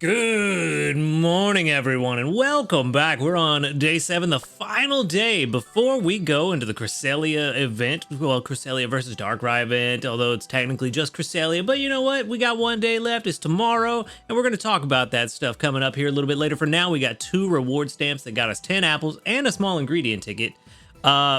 Good morning, everyone, and welcome back. We're on day 7, the final day before we go into the Cresselia event. Well, Cresselia versus Darkrai event, although it's technically just Cresselia. But you know what? We got one day left. It's tomorrow, and we're going to talk about that stuff coming up here a little bit later. For now, we got 2 reward stamps that got us 10 apples and a small ingredient ticket.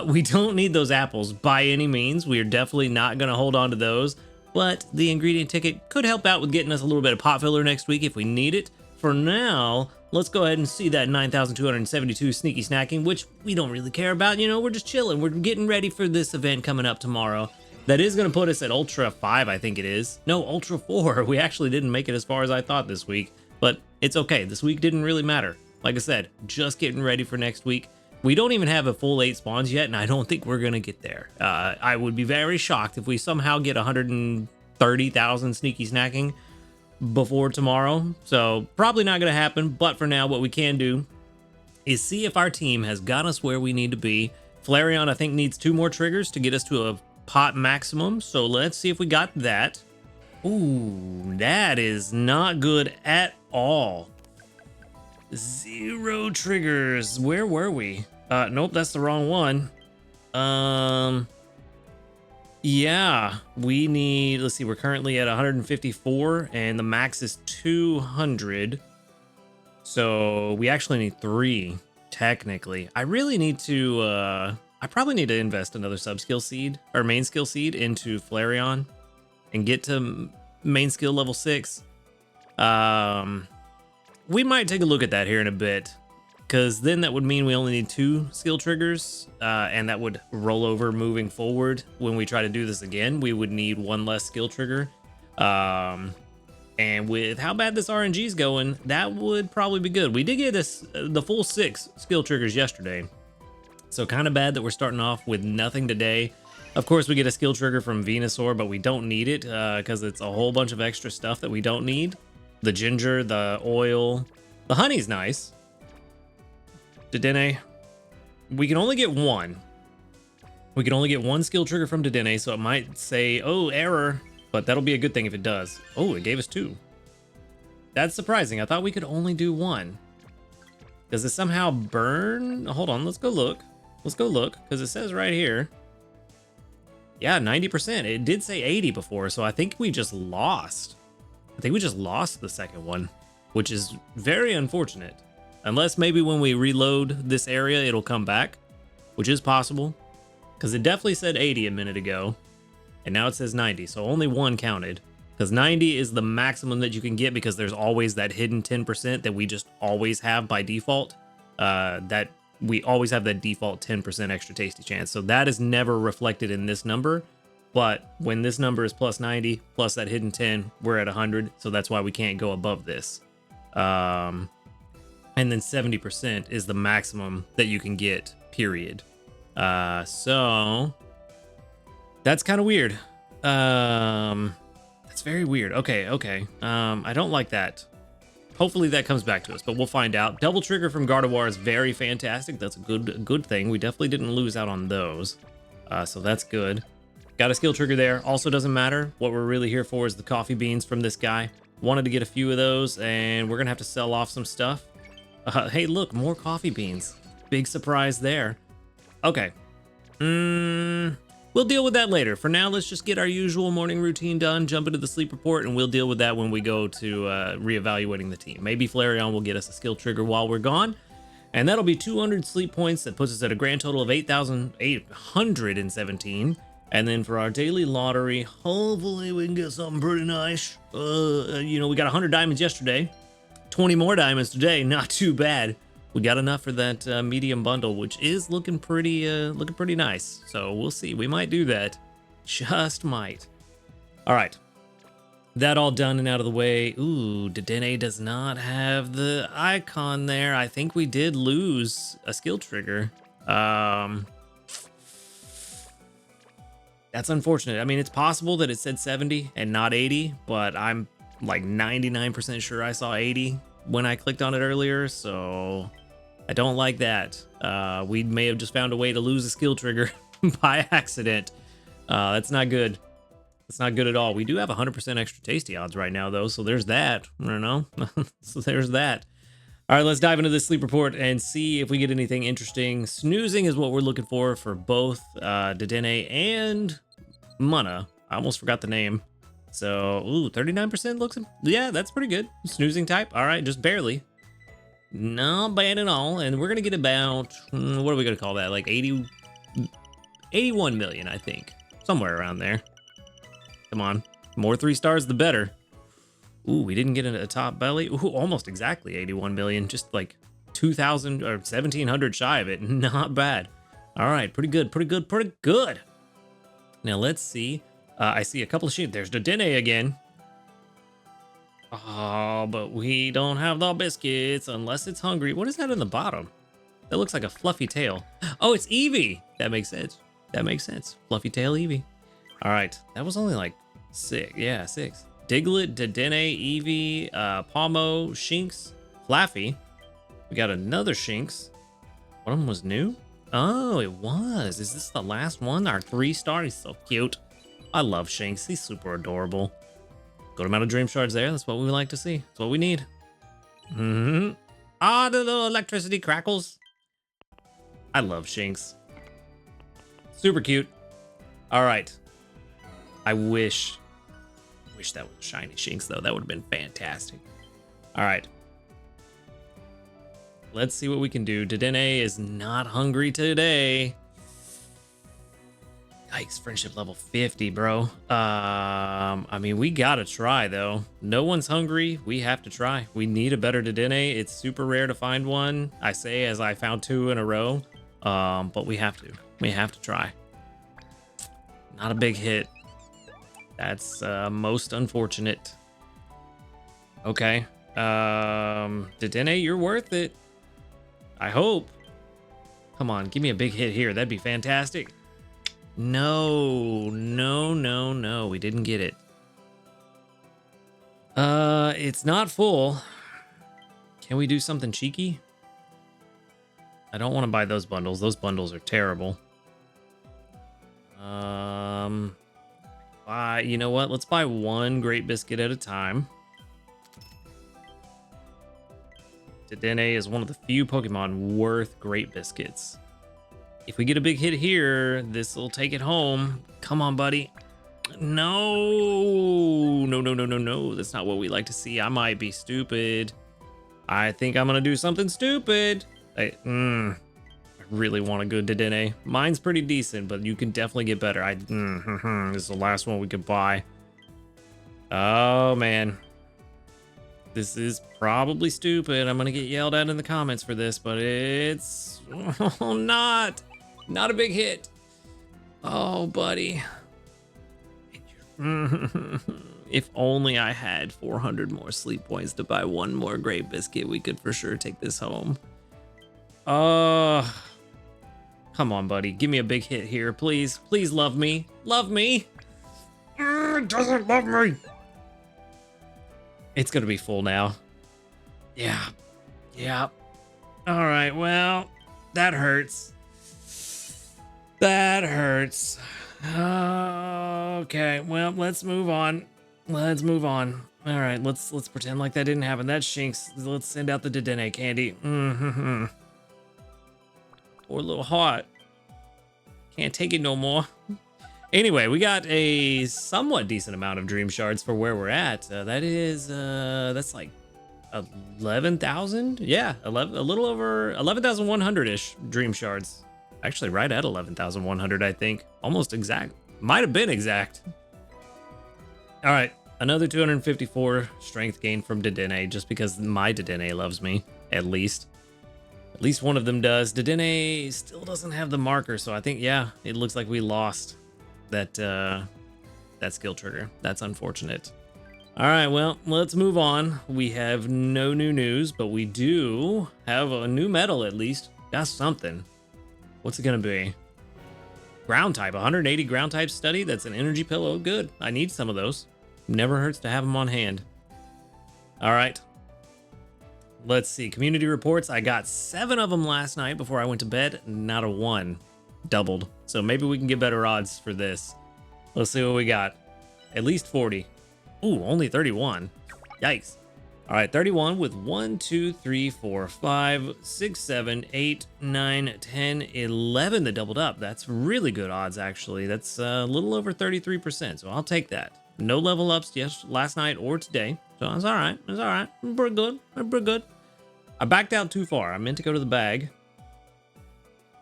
We don't need those apples by any means. We are definitely not going to hold on to those. But the ingredient ticket could help out with getting us a little bit of pot filler next week if we need it. For now, let's go ahead and see that 9,272 sneaky snacking, which we don't really care about. You know, we're just chilling. We're getting ready for this event coming up tomorrow. That is going to put us at Ultra 5, I think it is. No, Ultra 4. We actually didn't make it as far as I thought this week, but it's okay. This week didn't really matter. Like I said, just getting ready for next week. We don't even have a full 8 spawns yet, and I don't think we're going to get there. I would be very shocked if we somehow get 130,000 sneaky snacking before tomorrow. So probably not going to happen, but for now, what we can do is see if our team has got us where we need to be. Flareon, I think, needs 2 more triggers to get us to a pot maximum, so let's see if we got that. Ooh, that is not good at all. 0 triggers. Where were we? Nope, that's the wrong one. Yeah, we need, let's see, we're currently at 154 and the max is 200. So we actually need 3 technically. I really need to, I probably need to invest another sub-skill seed or main skill seed into Flareon and get to main skill level 6. We might take a look at that here in a bit, because then that would mean we only need 2 skill triggers, and that would roll over moving forward. When we try to do this again, we would need 1 less skill trigger. And with how bad this RNG is going, that would probably be good. We did get this the full 6 skill triggers yesterday, so kind of bad that we're starting off with nothing today. Of course, we get a skill trigger from Venusaur, but we don't need it because it's a whole bunch of extra stuff that we don't need. The ginger, the oil, the honey's nice. Dedenne, we can only get 1. We can only get 1 skill trigger from Dedenne, so it might say, oh, error, but that'll be a good thing if it does. Oh, it gave us 2. That's surprising. I thought we could only do 1. Does it somehow burn? Hold on, let's go look. Let's go look, because it says right here. Yeah, 90%. It did say 80 before, so I think we just lost. I think we just lost the second one, which is very unfortunate. Unless maybe when we reload this area, it'll come back, which is possible. Because it definitely said 80 a minute ago, and now it says 90, so only 1 counted. Because 90 is the maximum that you can get, because there's always that hidden 10% that we just always have by default. That we always have that default 10% extra tasty chance. So that is never reflected in this number. But when this number is plus 90, plus that hidden 10, we're at 100. So that's why we can't go above this. And then 70% is the maximum that you can get, period. So that's kind of weird. That's very weird. Okay. I don't like that. Hopefully that comes back to us, but we'll find out. Double trigger from Gardevoir is very fantastic. That's a good thing. We definitely didn't lose out on those. So that's good. Got a skill trigger there. Also doesn't matter. What we're really here for is the coffee beans from this guy. Wanted to get a few of those, and we're gonna have to sell off some stuff. Hey, look, more coffee beans. Big surprise there. Okay. We'll deal with that later. For now, let's just get our usual morning routine done, jump into the sleep report, and we'll deal with that when we go to reevaluating the team. Maybe Flareon will get us a skill trigger while we're gone, and that'll be 200 sleep points. That puts us at a grand total of 8,817. And then for our daily lottery, hopefully we can get something pretty nice. You know, we got 100 diamonds yesterday, 20 more diamonds today. Not too bad. We got enough for that medium bundle, which is looking pretty nice. So we'll see. We might do that. Just might. All right. That all done and out of the way. Ooh, Dedenne does not have the icon there. I think we did lose a skill trigger. That's unfortunate. I mean, it's possible that it said 70 and not 80, but I'm like 99% sure I saw 80 when I clicked on it earlier, so I don't like that. We may have just found a way to lose a skill trigger by accident. That's not good. That's not good at all. We do have 100% extra tasty odds right now, though, so there's that. I don't know. So there's that. All right, let's dive into this sleep report and see if we get anything interesting. Snoozing is what we're looking for both Dedenne and Mana. I almost forgot the name. So, ooh, 39% looks, yeah, that's pretty good. Snoozing type. All right, just barely. Not bad at all. And we're going to get about, what are we going to call that? Like 81 million, I think. Somewhere around there. Come on. More 3 stars, the better. Ooh, we didn't get a top belly. Ooh, almost exactly 81 million. Just like 2,000 or 1,700 shy of it. Not bad. All right, pretty good, pretty good, pretty good. Now let's see. I see a couple of sheep. There's Dedenne again. Oh, but we don't have the biscuits unless it's hungry. What is that in the bottom? That looks like a fluffy tail. Oh, it's Eevee. That makes sense. That makes sense. Fluffy tail Eevee. All right, that was only like 6. Yeah, 6. Diglett, Dedenne, Eevee, Palmo, Shinx, Flaffy. We got another Shinx. One of them was new? Oh, it was. Is this the last one? Our 3-star? He's so cute. I love Shinx. He's super adorable. Good amount of dream shards there. That's what we like to see. That's what we need. Ah, the little electricity crackles. I love Shinx. Super cute. All right. I wish that was a shiny Shinx, though. That would have been fantastic. All right. Let's see what we can do. Dedenne is not hungry today. Yikes, friendship level 50, bro. I mean, we gotta try, though. No one's hungry. We have to try. We need a better Dedenne. It's super rare to find one. I say as I found 2 in a row. But we have to. We have to try. Not a big hit. That's most unfortunate. Okay. Dedenne, you're worth it. I hope. Come on, give me a big hit here. That'd be fantastic. No, no, no, no. We didn't get it. It's not full. Can we do something cheeky? I don't want to buy those bundles. Those bundles are terrible. You know what? Let's buy 1 Great Biscuit at a time. Dedenne is one of the few Pokemon worth Great Biscuits. If we get a big hit here, this will take it home. Come on, buddy. No. No, no, no, no, no. That's not what we like to see. I might be stupid. I think I'm going to do something stupid. I really want a good Dedenne. Mine's pretty decent, but you can definitely get better. This is the last one we could buy. Oh, man. This is probably stupid. I'm going to get yelled at in the comments for this, but it's not a big hit. Oh, buddy. If only I had 400 more sleep points to buy 1 more Great Biscuit, we could for sure take this home. Come on, buddy. Give me a big hit here, please. Please love me. Love me. It doesn't love me. It's going to be full now. Yeah. Yeah. All right. Well, that hurts. That hurts. Okay. Well, let's move on. Let's move on. All right. Let's pretend like that didn't happen. That's Shinx. Let's send out the Dedenne candy. Poor little heart. Can't take it no more. Anyway, we got a somewhat decent amount of dream shards for where we're at. That's like 11,000. Yeah, a little over 11,100-ish dream shards. Actually, right at 11,100, I think. Almost exact. Might have been exact. All right, another 254 strength gain from Dedenne, just because my Dedenne loves me, at least. At least one of them does. Dedenne still doesn't have the marker, so I think, yeah, it looks like we lost that skill trigger. That's unfortunate. All right, well, let's move on. We have no new news, but we do have a new medal at least. Got something. What's it gonna be? Ground type, 180 ground type study. That's an energy pillow. Good. I need some of those. Never hurts to have them on hand. All right. Let's see. Community reports. I got 7 of them last night before I went to bed. Not a 1. Doubled. So maybe we can get better odds for this. Let's see what we got. At least 40. Ooh, only 31. Yikes. All right, 31 with 1, 2, 3, 4, 5, 6, 7, 8, 9, 10, 11 that doubled up. That's really good odds, actually. That's a little over 33%, so I'll take that. No level ups last night or today, so it's all right. It's all right. We're good. We're good. I backed out too far. I meant to go to the bag.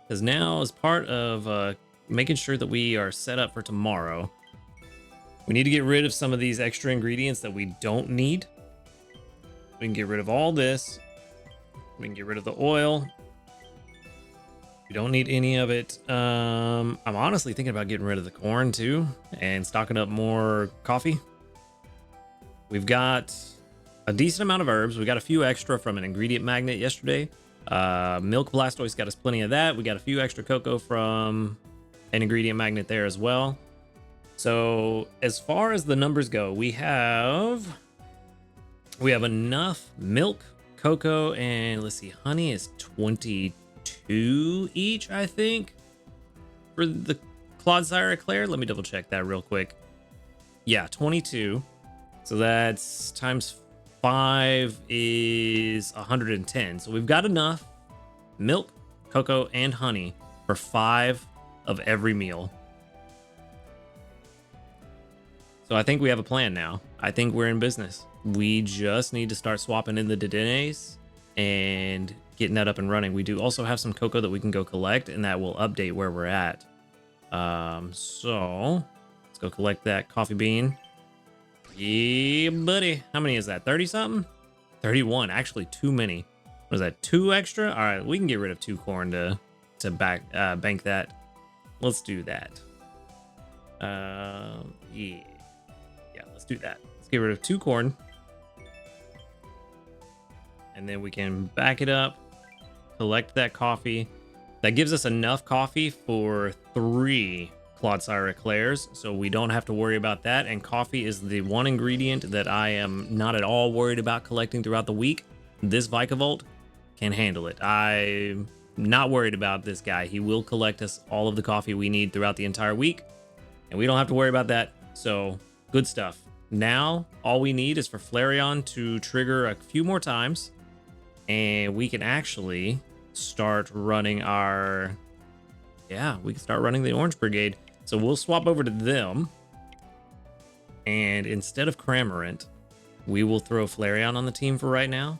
Because now, as part of making sure that we are set up for tomorrow, we need to get rid of some of these extra ingredients that we don't need. We can get rid of all this. We can get rid of the oil. We don't need any of it. I'm honestly thinking about getting rid of the corn too and stocking up more coffee. We've got a decent amount of herbs. We got a few extra from an ingredient magnet yesterday. Milk Blastoise got us plenty of that. We got a few extra cocoa from an ingredient magnet there as well. So as far as the numbers go, we have enough milk, cocoa, and let's see, honey is 22 each, I think, for the Clodsire Eclair. Let me double check that real quick. Yeah, 22. So that's times 5 is 110. So we've got enough milk, cocoa, and honey for 5 of every meal. So I think we have a plan now. I think we're in business. We just need to start swapping in the Dedenes and getting that up and running. We do also have some cocoa that we can go collect, and that will update where we're at. So let's go collect that coffee bean. Yeah, buddy. How many is that? 30 something? 31. Actually, too many. What is that? 2 extra? All right, we can get rid of 2 corn to bank that. Let's do that. Yeah, let's do that. Let's get rid of 2 corn. And then we can back it up, collect that coffee. That gives us enough coffee for 3 Clodsire Eclairs, so we don't have to worry about that. And coffee is the one ingredient that I am not at all worried about collecting throughout the week. This Vikavolt can handle it. I'm not worried about this guy. He will collect us all of the coffee we need throughout the entire week, and we don't have to worry about that. So good stuff. Now all we need is for Flareon to trigger a few more times, and we can actually start running our... Yeah, we can start running the Orange Brigade. So we'll swap over to them. And instead of Cramorant, we will throw Flareon on the team for right now.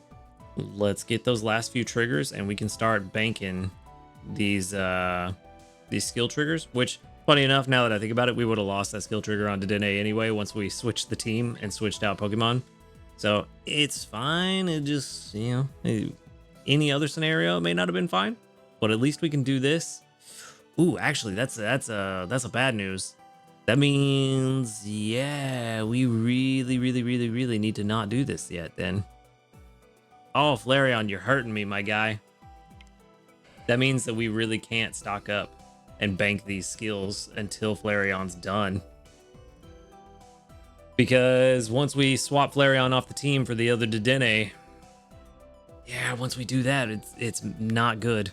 Let's get those last few triggers, and we can start banking these skill triggers, which, funny enough, now that I think about it, we would have lost that skill trigger on Dedenne anyway once we switched the team and switched out Pokemon. So it's fine. It just, you know, any other scenario may not have been fine, but at least we can do this. Ooh, actually, that's a bad news. That means, yeah, we really need to not do this yet then. Oh, Flareon, you're hurting me, my guy. That means that we really can't stock up and bank these skills until Flareon's done. Because once we swap Flareon off the team for the other Dedenne, yeah, once we do that, it's not good.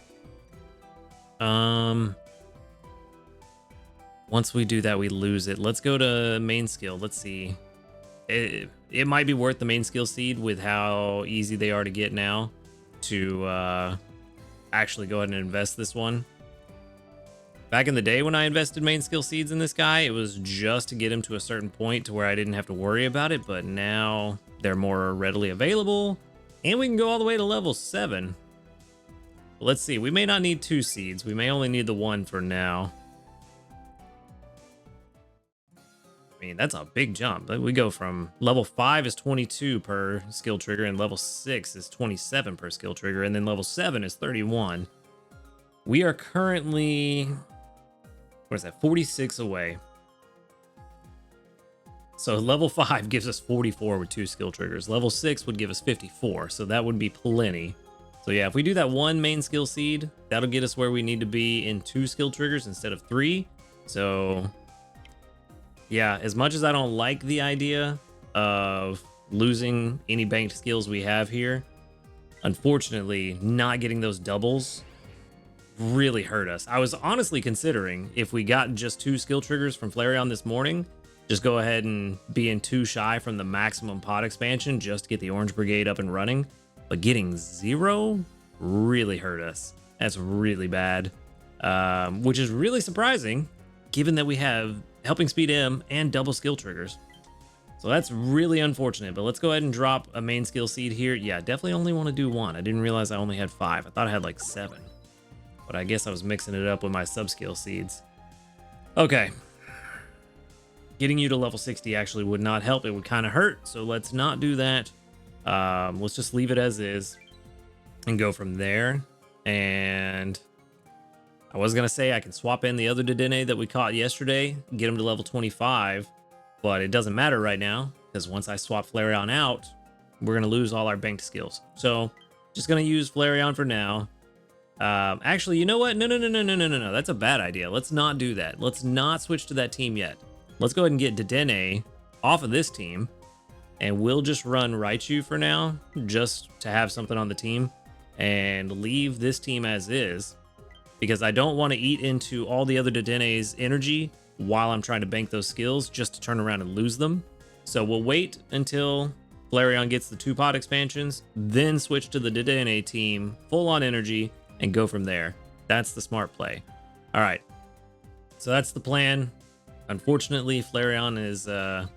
Once we do that, we lose it. Let's go to main skill. Let's see. It might be worth the main skill seed with how easy they are to get now to actually go ahead and invest this one. Back in the day when I invested main skill seeds in this guy, it was just to get him to a certain point to where I didn't have to worry about it, but now they're more readily available, and we can go all the way to level 7. Let's see, we may not need 2 seeds. We may only need the 1 for now. I mean, that's a big jump. We go from level 5 is 22 per skill trigger, and level 6 is 27 per skill trigger, and then level 7 is 31. We are currently, what is that, 46 away. So level 5 gives us 44 with 2 skill triggers. Level 6 would give us 54, so that would be plenty. So yeah, if we do that 1 main skill seed, that'll get us where we need to be in 2 skill triggers instead of 3. So yeah, as much as I don't like the idea of losing any banked skills we have here, unfortunately, not getting those doubles really hurt us. I was honestly considering, if we got just 2 skill triggers from Flareon this morning, just go ahead and being too shy from the maximum pod expansion just to get the Orange Brigade up and running. But getting 0 really hurt us. That's really bad, which is really surprising given that we have Helping Speed M and double skill triggers. So that's really unfortunate, but let's go ahead and drop a main skill seed here. Yeah, definitely only want to do 1. I didn't realize I only had 5. I thought I had like 7, but I guess I was mixing it up with my sub-skill seeds. Okay. Getting you to level 60 actually would not help. It would kind of hurt, so let's not do that. Let's just leave it as is and go from there. And I was going to say I can swap in the other Dedenne that we caught yesterday, get him to level 25. But it doesn't matter right now, because once I swap Flareon out, we're going to lose all our banked skills. So, just going to use Flareon for now. Actually, you know what? No. That's a bad idea. Let's not do that. Let's not switch to that team yet. Let's go ahead and get Dedenne off of this team. And we'll just run Raichu for now, just to have something on the team. And leave this team as is. Because I don't want to eat into all the other Dedenne's energy while I'm trying to bank those skills just to turn around and lose them. So we'll wait until Flareon gets the 2 pod expansions, then switch to the Dedenne team, full on energy, and go from there. That's the smart play. All right. So that's the plan. Unfortunately, Flareon is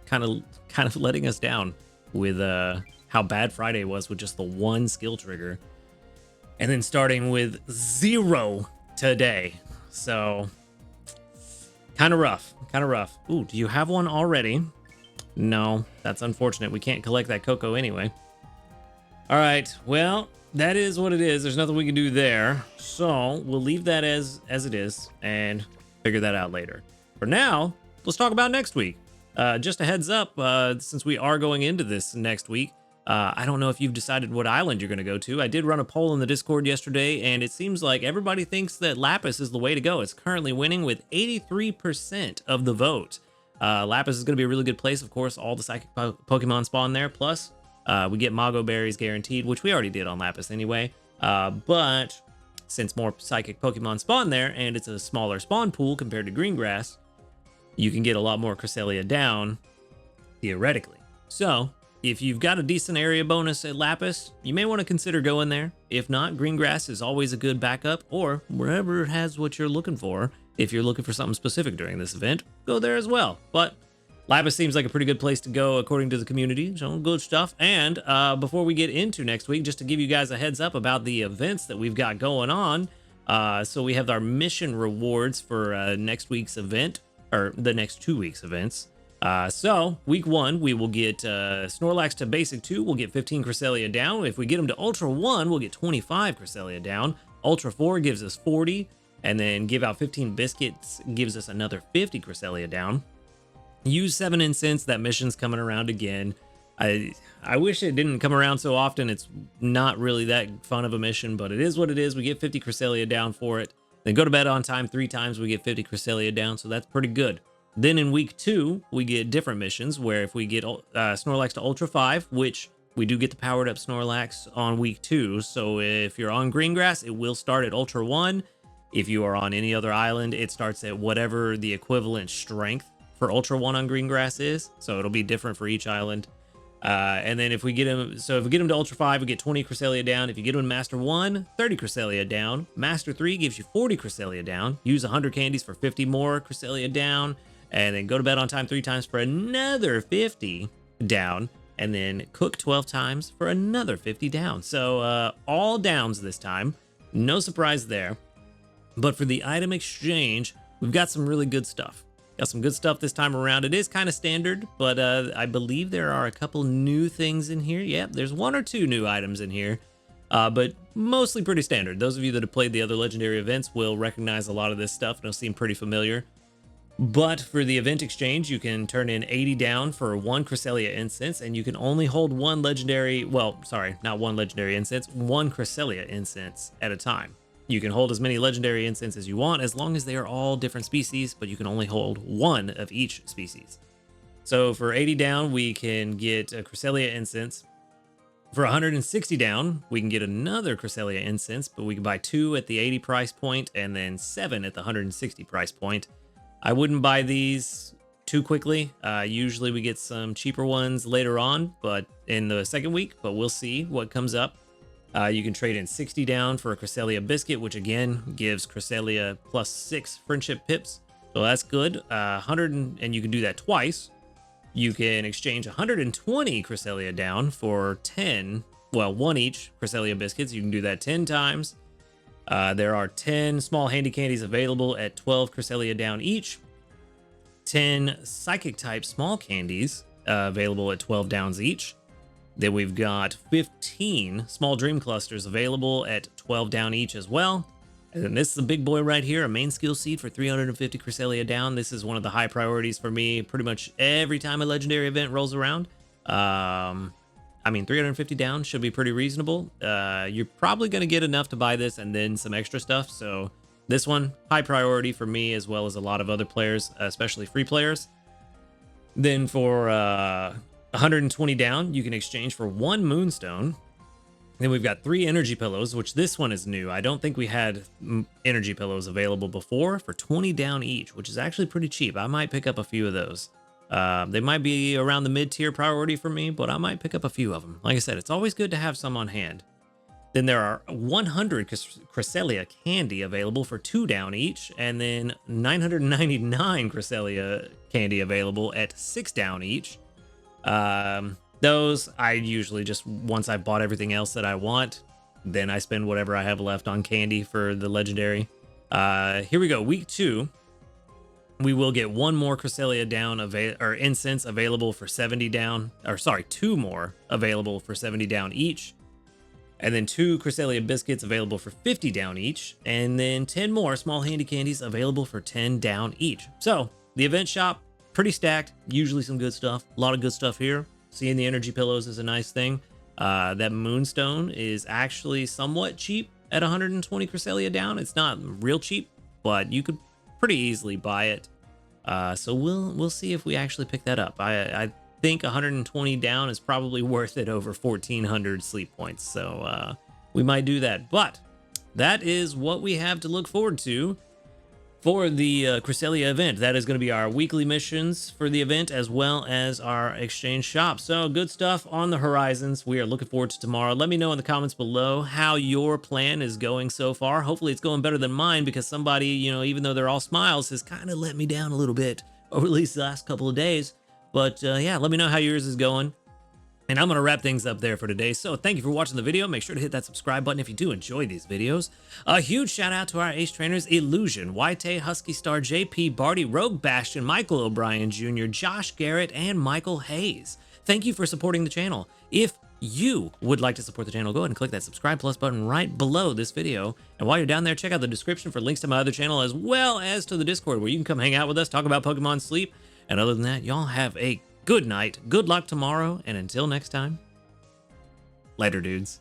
kind of letting us down with how bad Friday was with just the 1 skill trigger. And then starting with 0 today. So kind of rough. Ooh, do you have one already? No, that's unfortunate. We can't collect that Cocoa anyway. All right, well, that is what it is. There's nothing we can do there. So we'll leave that as it is and figure that out later. For now, let's talk about next week. Just a heads up, since we are going into this next week, I don't know if you've decided what island you're going to go to. I did run a poll in the Discord yesterday, and it seems like everybody thinks that Lapis is the way to go. It's currently winning with 83% of the vote. Lapis is going to be a really good place. Of course, all the psychic Pokemon spawn there. Plus, we get Mago Berries guaranteed, which we already did on Lapis anyway. But since more psychic Pokemon spawn there, and it's a smaller spawn pool compared to Greengrass, you can get a lot more Cresselia down, theoretically. So if you've got a decent area bonus at Lapis, you may want to consider going there. If not, Greengrass is always a good backup, or wherever it has what you're looking for. If you're looking for something specific during this event, go there as well. But Lapis seems like a pretty good place to go according to the community, so good stuff. And before we get into next week, just to give you guys a heads up about the events that we've got going on. So we have our mission rewards for next week's event, or the next 2 weeks' events. So week 1, we will get Snorlax to basic 2, we'll get 15 Cresselia down. If we get him to Ultra 1, we'll get 25 Cresselia down. Ultra 4 gives us 40, and then give out 15 biscuits gives us another 50 Cresselia down. Use 7 incense, that mission's coming around again. I wish it didn't come around so often. It's not really that fun of a mission, but it is what it is. We get 50 Cresselia down for it. Then go to bed on time 3 times, we get 50 Cresselia down, so that's pretty good. Then in week 2, we get different missions where if we get Snorlax to Ultra 5, which we do get the powered up Snorlax on week 2. So if you're on Greengrass, it will start at Ultra 1. If you are on any other island, it starts at whatever the equivalent strength for Ultra 1 on Greengrass is. So it'll be different for each island. And then if we get him, if we get him to Ultra 5, we get 20 Cresselia down. If you get him to Master 1, 30 Cresselia down. Master 3 gives you 40 Cresselia down. Use 100 candies for 50 more Cresselia down. And then go to bed on time 3 times for another 50 down. And then cook 12 times for another 50 down. So all downs this time. No surprise there. But for the item exchange, we've got some really good stuff. Got some good stuff this time around. It is kind of standard, but I believe there are a couple new things in here. Yep, there's 1 or 2 new items in here, but mostly pretty standard. Those of you that have played the other legendary events will recognize a lot of this stuff, and it'll seem pretty familiar. But for the event exchange, you can turn in 80 down for 1 Cresselia incense, and you can only hold 1 legendary, well, sorry, not 1 legendary incense, 1 Cresselia incense at a time. You can hold as many legendary incense as you want, as long as they are all different species, but you can only hold 1 of each species. So for 80 down, we can get a Cresselia incense. For 160 down, we can get another Cresselia incense, but we can buy 2 at the 80 price point and then 7 at the 160 price point. I wouldn't buy these too quickly. Usually we get some cheaper ones later on, but in the second week, but we'll see what comes up. You can trade in 60 down for a Cresselia biscuit, which again gives Cresselia +6 friendship pips. So that's good. 100 and you can do that twice. You can exchange 120 Cresselia down for 10, well, 1 each Cresselia biscuits. You can do that 10 times. There are 10 small handy candies available at 12 Cresselia down each. 10 psychic type small candies available at 12 downs each. Then we've got 15 small dream clusters available at 12 down each as well. And then this is a big boy right here, a main skill seed for 350 Cresselia down. This is one of the high priorities for me pretty much every time a legendary event rolls around. I mean, 350 down should be pretty reasonable. You're probably going to get enough to buy this and then some extra stuff. So this one, high priority for me as well as a lot of other players, especially free players. Then for 120 down, you can exchange for 1 moonstone. Then we've got 3 energy pillows, which this one is new. I don't think we had energy pillows available before for 20 down each, which is actually pretty cheap. I might pick up a few of those. They might be around the mid-tier priority for me, but I might pick up a few of them. Like I said, it's always good to have some on hand. Then there are 100 Cresselia candy available for 2 down each, and then 999 Cresselia candy available at 6 down each. Those I usually just, once I've bought everything else that I want, then I spend whatever I have left on candy for the legendary. Here we go, week 2. We will get 1 more Cresselia down or incense available for 70 down, or sorry, 2 more available for 70 down each. And then 2 Cresselia biscuits available for 50 down each, and then 10 more small handy candies available for 10 down each. So the event shop, pretty stacked, usually some good stuff, a lot of good stuff here. Seeing the energy pillows is a nice thing. That moonstone is actually somewhat cheap at 120 Cresselia down. It's not real cheap, but you could pretty easily buy it. So we'll see if we actually pick that up. I think 120 down is probably worth it over 1400 sleep points. So we might do that. But that is what we have to look forward to for the Cresselia event. That is going to be our weekly missions for the event as well as our exchange shop. So good stuff on the horizons. We are looking forward to tomorrow. Let me know in the comments below how your plan is going so far. Hopefully it's going better than mine, because somebody, you know, even though they're all smiles, has kind of let me down a little bit over at least the last couple of days. But yeah, let me know how yours is going. And I'm going to wrap things up there for today. So thank you for watching the video. Make sure to hit that subscribe button if you do enjoy these videos. A huge shout out to our ace trainers, Illusion, White, Husky Star, JP, Barty, Rogue Bastion, Michael O'Brien Jr., Josh Garrett, and Michael Hayes. Thank you for supporting the channel. If you would like to support the channel, go ahead and click that subscribe plus button right below this video. And while you're down there, check out the description for links to my other channel as well as to the Discord, where you can come hang out with us, talk about Pokemon Sleep. And other than that, y'all have a good night, good luck tomorrow, and until next time, later, dudes.